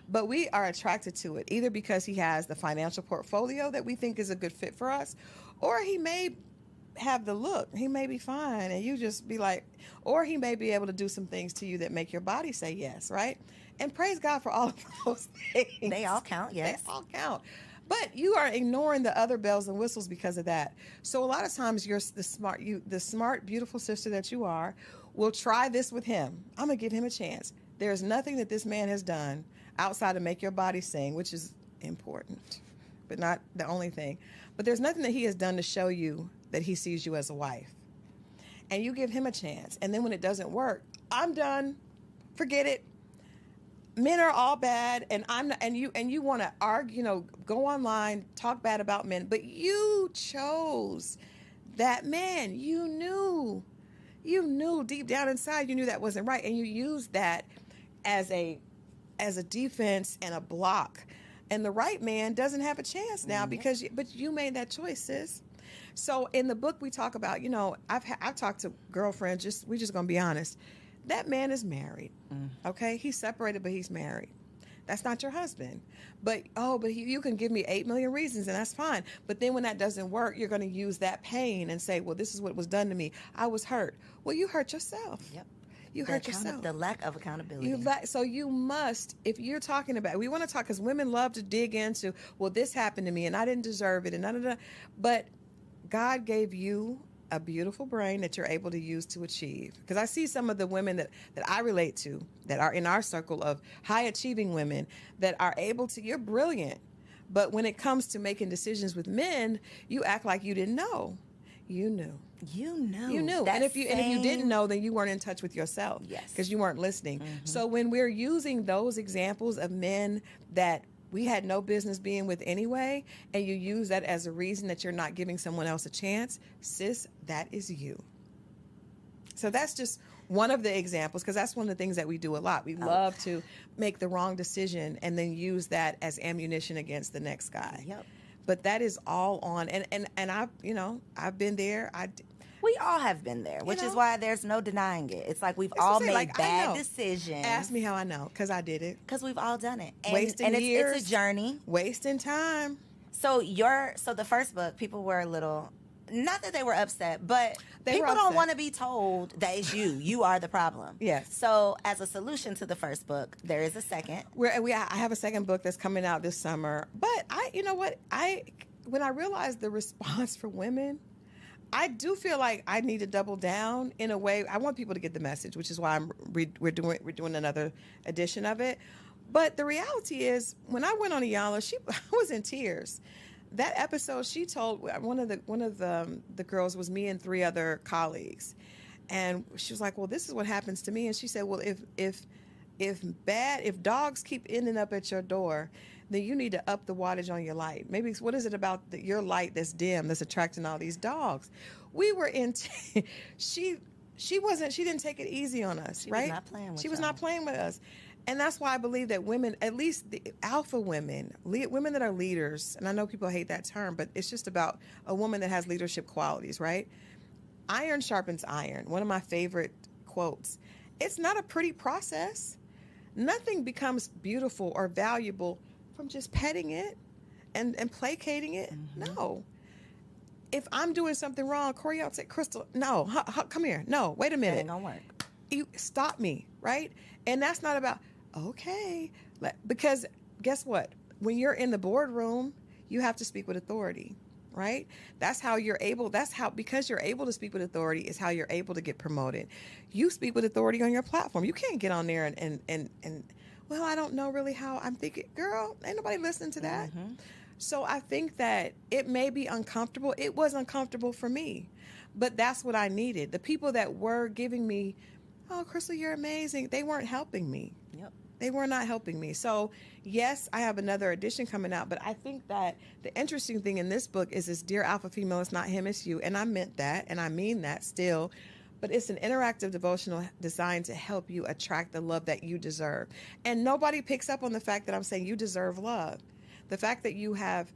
but we are attracted to it either because he has the financial portfolio that we think is a good fit for us, or he may have the look. He may be fine, and you just be like, or he may be able to do some things to you that make your body say yes, right? And praise God for all of those things. They all count, yes. They all count. But you are ignoring the other bells and whistles because of that. So a lot of times you're the smart, beautiful sister that you are, will try this with him. I'm going to give him a chance. There's nothing that this man has done outside of make your body sing, which is important, but not the only thing. But there's nothing that he has done to show you that he sees you as a wife. And you give him a chance. And then when it doesn't work, I'm done. Forget it. Men are all bad, and I'm not, and you want to argue, go online, talk bad about men, but you chose that man. You knew deep down inside, you knew that wasn't right, and you used that as a defense and a block. And the right man doesn't have a chance now but you made that choice, sis. So in the book we talk about, I've talked to girlfriends. We're just gonna be honest. That man is married. Okay, he's separated, but he's married. That's not your husband. But you can give me 8 million reasons, and that's fine. But then when that doesn't work, you're going to use that pain and say, well, this is what was done to me. I was hurt. Well, you hurt yourself. Yep. You hurt yourself. The lack of accountability. So you must, if you're talking about, we want to talk, because women love to dig into, well, this happened to me, and I didn't deserve it, and none of that. But God gave you a beautiful brain that you're able to use to achieve. Because I see some of the women that I relate to that are in our circle of high achieving women that are able to, you're brilliant. But when it comes to making decisions with men, you act like you didn't know. You knew. You knew. You knew. And if you didn't know, then you weren't in touch with yourself. Yes. Because you weren't listening. So when we're using those examples of men that we had no business being with anyway, and you use that as a reason that you're not giving someone else a chance, sis, that is you. So that's just one of the examples, because that's one of the things that we do a lot. We love to make the wrong decision and then use that as ammunition against the next guy. Yep. But that is all on, and I've been there. We all have been there, which is why there's no denying it. It's like we've all made bad decisions. Ask me how I know, because I did it. Because we've all done it. Wasting years. It's a journey. Wasting time. So the first book, people were a little, not that they were upset, but people don't want to be told that it's you. You are the problem. Yes. So as a solution to the first book, there is a second. I have a second book that's coming out this summer. But when I realized the response for women, I do feel like I need to double down in a way. I want people to get the message, which is why we're doing another edition of it. But the reality is, when I went on Iyanla, I was in tears. That episode, she told one of the girls was me and 3 other colleagues, and she was like, "Well, this is what happens to me." And she said, "Well, if dogs keep ending up at your door, then you need to up the wattage on your light. Maybe what is it about your light that's dim that's attracting all these dogs?" We were in. She didn't take it easy on us, right? She was not playing with us. And that's why I believe that women, at least the alpha women, women that are leaders, and I know people hate that term, but it's just about a woman that has leadership qualities, right? Iron sharpens iron. One of my favorite quotes. It's not a pretty process. Nothing becomes beautiful or valuable from just petting it and placating it. No. If I'm doing something wrong, Corey, I'll say, "Crystal, no, come here. No, wait a minute. That ain't gonna work. You stop me, right?" And that's not about, okay. Because guess what? When you're in the boardroom, you have to speak with authority, right? Because you're able to speak with authority is how you're able to get promoted. You speak with authority on your platform. You can't get on there and well, I don't know really how. I'm thinking, girl, ain't nobody listening to that. So I think that it may be uncomfortable. It was uncomfortable for me, but that's what I needed. The people that were giving me, "Oh, Crystal, you're amazing," they weren't helping me. Yep. They were not helping me. So yes, I have another edition coming out, but I think that the interesting thing in this book is this Dear Alpha Female, it's not him, it's you. And I meant that, and I mean that still. But it's an interactive devotional designed to help you attract the love that you deserve. And nobody picks up on the fact that I'm saying you deserve love. The fact that you have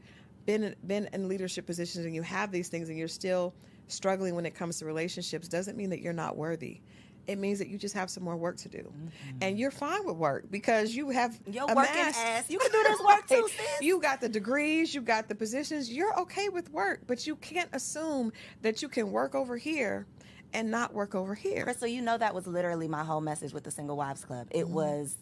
been in leadership positions and you have these things and you're still struggling when it comes to relationships doesn't mean that you're not worthy. It means that you just have some more work to do. And you're fine with work because you have Your working ass. You can do this work too, sis. You got the degrees, you got the positions. You're okay with work, but you can't assume that you can work over here and not work over here. Crystal, you know that was literally my whole message with the Single Wives Club. It was,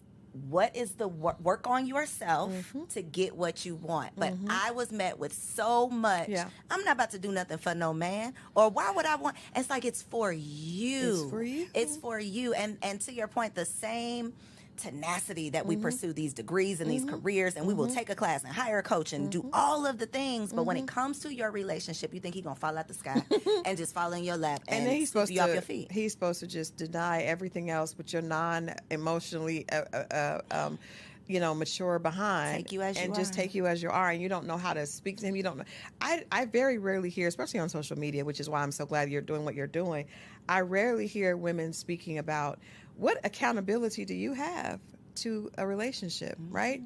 what is the work on yourself to get what you want? But I was met with so much. Yeah. I'm not about to do nothing for no man. Or why would I want? It's like, it's for you. It's for you. It's for you. And to your point, the same tenacity that we pursue these degrees and these careers, and we will take a class and hire a coach and do all of the things, but when it comes to your relationship, you think he's gonna fall out the sky and just fall in your lap and then he's sweep supposed you to off your feet. he's supposed to just deny everything else with your non-emotionally mature behind, Take you as you and just are. take you as you are, and you don't know how to speak to him. You don't know. I very rarely hear, especially on social media, which is why I'm so glad you're doing what you're doing. I rarely hear women speaking about what accountability do you have to a relationship, right?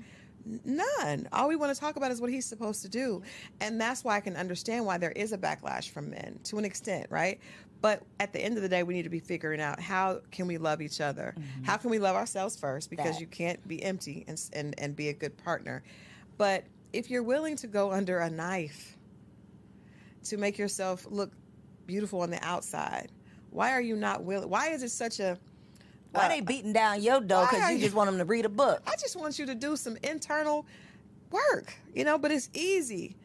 None. All we want to talk about is what he's supposed to do. And that's why I can understand why there is a backlash from men to an extent, right? But at the end of the day, we need to be figuring out, how can we love each other? How can we love ourselves first? Because you can't be empty and be a good partner. But if you're willing to go under a knife to make yourself look beautiful on the outside, why are you not willing? Why is it such a... Why they beating down your door why because are you just want them to read a book? I just want you to do some internal work, but it's easy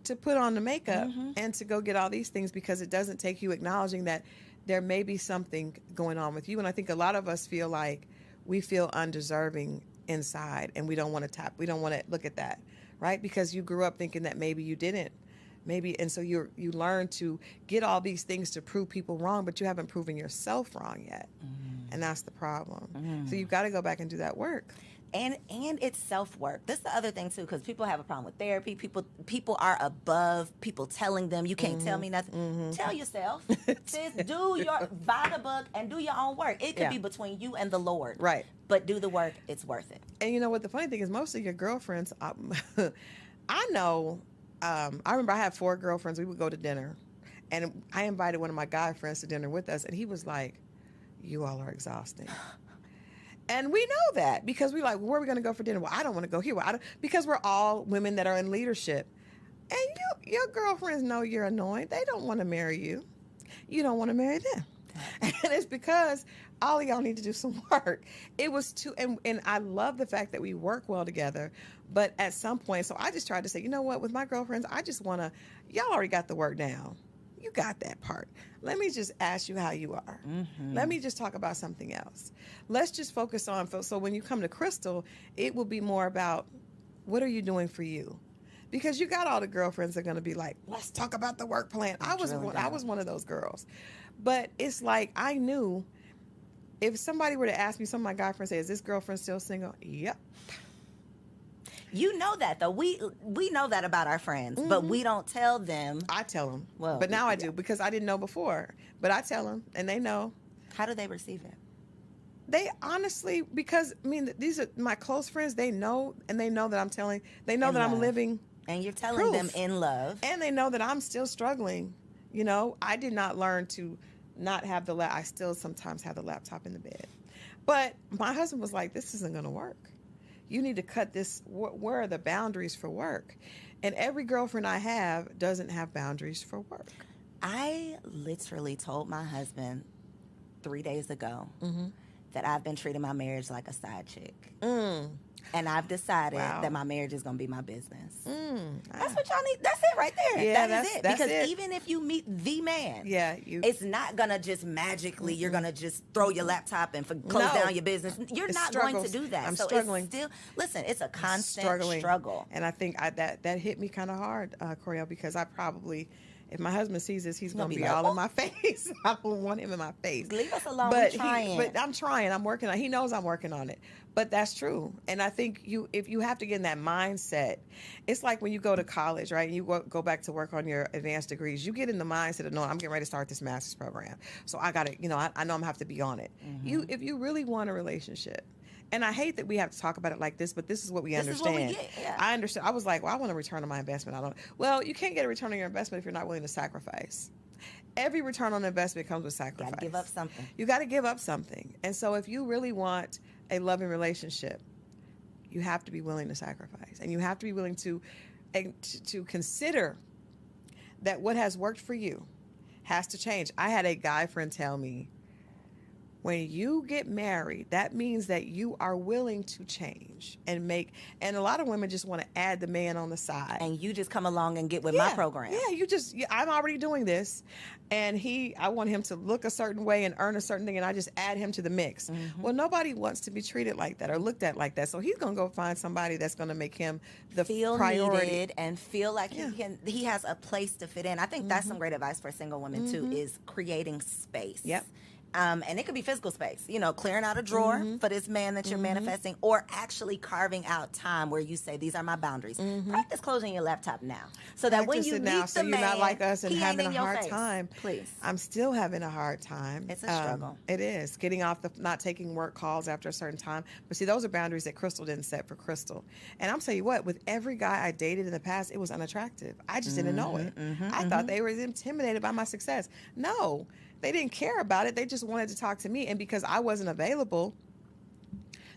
to put on the makeup and to go get all these things because it doesn't take you acknowledging that there may be something going on with you. And I think a lot of us feel like we feel undeserving inside, and we don't want to look at that, right? Because you grew up thinking that maybe you didn't. And so you learn to get all these things to prove people wrong, but you haven't proven yourself wrong yet. And that's the problem. So you've got to go back and do that work. And it's self-work. That's the other thing too, because people have a problem with therapy. People are above people telling them, you can't tell me nothing. Tell yourself. Sis, buy the book and do your own work. It could be between you and the Lord. Right. But do the work. It's worth it. And you know what the funny thing is, most of your girlfriends, I know, I remember I had 4 girlfriends. We would go to dinner, and I invited one of my guy friends to dinner with us, and he was like, you all are exhausting. And we know that because we're like, where are we going to go for dinner? Well, I don't want to go here. Because we're all women that are in leadership. And your girlfriends know you're annoying. They don't want to marry you. You don't want to marry them. And it's because all of y'all need to do some work. It was and I love the fact that we work well together. But at some point, so I just tried to say, you know what, with my girlfriends, I just want to, y'all already got the work down. You got that part. Let me just ask you how you are. Let me just talk about something else. Let's just focus on, so when you come to Crystal, it will be more about, what are you doing for you? Because you got all the girlfriends that are going to be like, let's talk about the work plan. I was one of those girls. But it's like, I knew if somebody were to ask me, some of my guy friends say, is this girlfriend still single? Yep. You know that, though. We know that about our friends, but we don't tell them. I tell them. Well, but now I do, because I didn't know before. But I tell them, and they know. How do they receive it? They honestly, because, I mean, these are my close friends. They know, and they know that I'm telling. They know that I'm living. And you're telling them in love. And they know that I'm still struggling. I did not learn to not have I still sometimes have the laptop in the bed. But my husband was like, this isn't going to work. You need to cut this. Where are the boundaries for work? And every girlfriend I have doesn't have boundaries for work. I literally told my husband 3 days ago that I've been treating my marriage like a side chick. And I've decided that my marriage is going to be my business. That's what y'all need. That's it right there. Yeah, that is it. That's because it. Even if you meet the man, it's not going to just magically, you're going to just throw your laptop and close down your business. You're not going to do that. I'm so struggling. It's still, listen, it's a constant struggle. And I think that hit me kind of hard, Coriel, because I probably... If my husband sees this, he's going to be all in my face. I don't want him in my face. Leave us alone. But I'm trying. I'm working on it. He knows I'm working on it. But that's true. And I think if you have to get in that mindset, it's like when you go to college, right? And you go back to work on your advanced degrees. You get in the mindset of, no, I'm getting ready to start this master's program. So I got to, I know I'm going to have to be on it. If you really want a relationship, and I hate that we have to talk about it like this, but this is what we understand. Is what we get, yeah. I understand. I was like, well, I want a return on my investment. Well, you can't get a return on your investment if you're not willing to sacrifice. every return on investment comes with sacrifice. Gotta give up something. You got to give up something. And so if you really want a loving relationship, you have to be willing to sacrifice. And you have to be willing to consider that what has worked for you has to change. I had a guy friend tell me, when you get married, that means that you are willing to change and a lot of women just want to add the man on the side. And you just come along and get with my program. Yeah, I'm already doing this. And I want him to look a certain way and earn a certain thing, and I just add him to the mix. Mm-hmm. Well, nobody wants to be treated like that or looked at like that. So he's going to go find somebody that's going to make him the priority. Needed and feel like he has a place to fit in. I think that's some great advice for single women, too, is creating space. Yep. And it could be physical space, clearing out a drawer for this man that you're manifesting, or actually carving out time where you say, these are my boundaries. Practice closing your laptop now. So that when you meet the man, you're not like us and he having ain't a in hard your face. time. Please. I'm still having a hard time. It's a struggle. It is. Getting off not taking work calls after a certain time. But see, those are boundaries that Crystal didn't set for Crystal. And I'm telling you what, with every guy I dated in the past, it was unattractive. I just didn't know it. I thought they were intimidated by my success. No. They didn't care about it. They just wanted to talk to me. And because I wasn't available,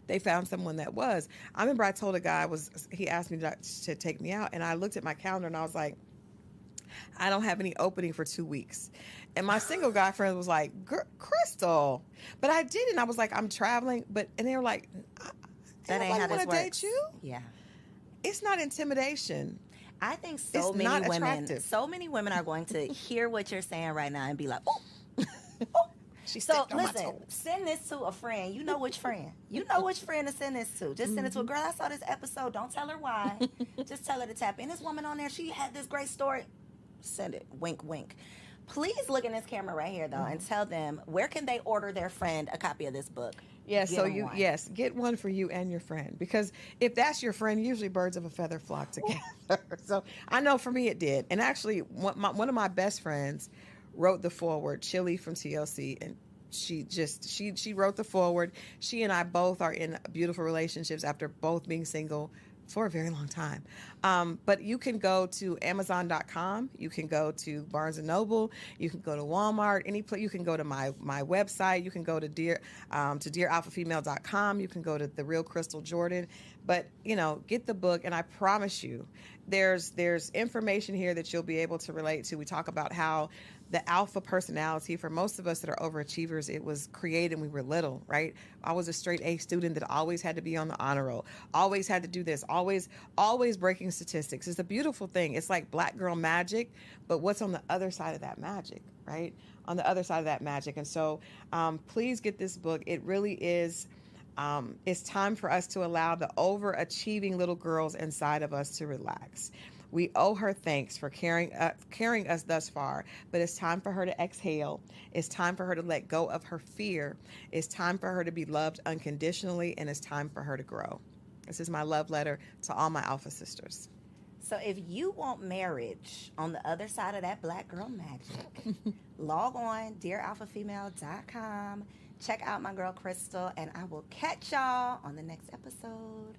they found someone that was. I remember I told a guy, he asked me to take me out, and I looked at my calendar and I was like, I don't have any opening for 2 weeks. And my single guy friend was like, Crystal. But I didn't. I was like, I'm traveling. And they were like, that ain't how this works. Date you? Yeah. It's not intimidation. I think so many women are going to hear what you're saying right now and be like, oh. So listen, send this to a friend. You know which friend. You know which friend to send this to. Just send it to a girl. I saw this episode. Don't tell her why. Just tell her to tap in. This woman on there, she had this great story. Send it. Wink, wink. Please look in this camera right here, though, and tell them where can they order their friend a copy of this book. Yes, get one for you and your friend, because if that's your friend, usually birds of a feather flock together. So I know for me it did. And actually, one of my best friends wrote the foreword, Chili from TLC, and she wrote the foreword. She and I both are in beautiful relationships after both being single for a very long time. But you can go to Amazon.com. You can go to Barnes & Noble. You can go to Walmart. Any place. You can go to my website. You can go to dearalphafemale.com. You can go to The Real Crystal Jordan. But, get the book, and I promise you, there's information here that you'll be able to relate to. We talk about how the alpha personality, for most of us that are overachievers, it was created when we were little, right? I was a straight A student that always had to be on the honor roll, always had to do this, always breaking statistics. It's a beautiful thing. It's like black girl magic, but what's on the other side of that magic, right? On the other side of that magic. And so please get this book. It really is, it's time for us to allow the overachieving little girls inside of us to relax. We owe her thanks for carrying us thus far, but it's time for her to exhale. It's time for her to let go of her fear. It's time for her to be loved unconditionally, and it's time for her to grow. This is my love letter to all my alpha sisters. So if you want marriage on the other side of that black girl magic, log on dearalphafemale.com. Check out my girl Crystal, and I will catch y'all on the next episode.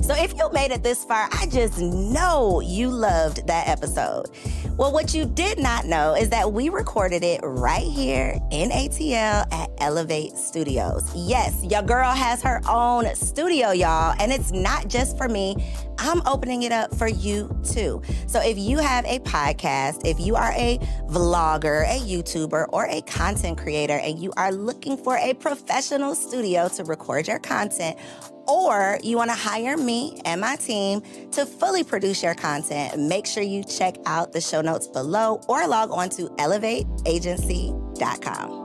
So if you made it this far, I just know you loved that episode. Well, what you did not know is that we recorded it right here in ATL at Elevate Studios. Yes, your girl has her own studio, y'all, and it's not just for me. I'm opening it up for you too. So if you have a podcast, if you are a vlogger, a YouTuber, or a content creator, and you are looking for a professional studio to record your content, or you want to hire me and my team to fully produce your content, make sure you check out the show notes below or log on to elevateagency.com.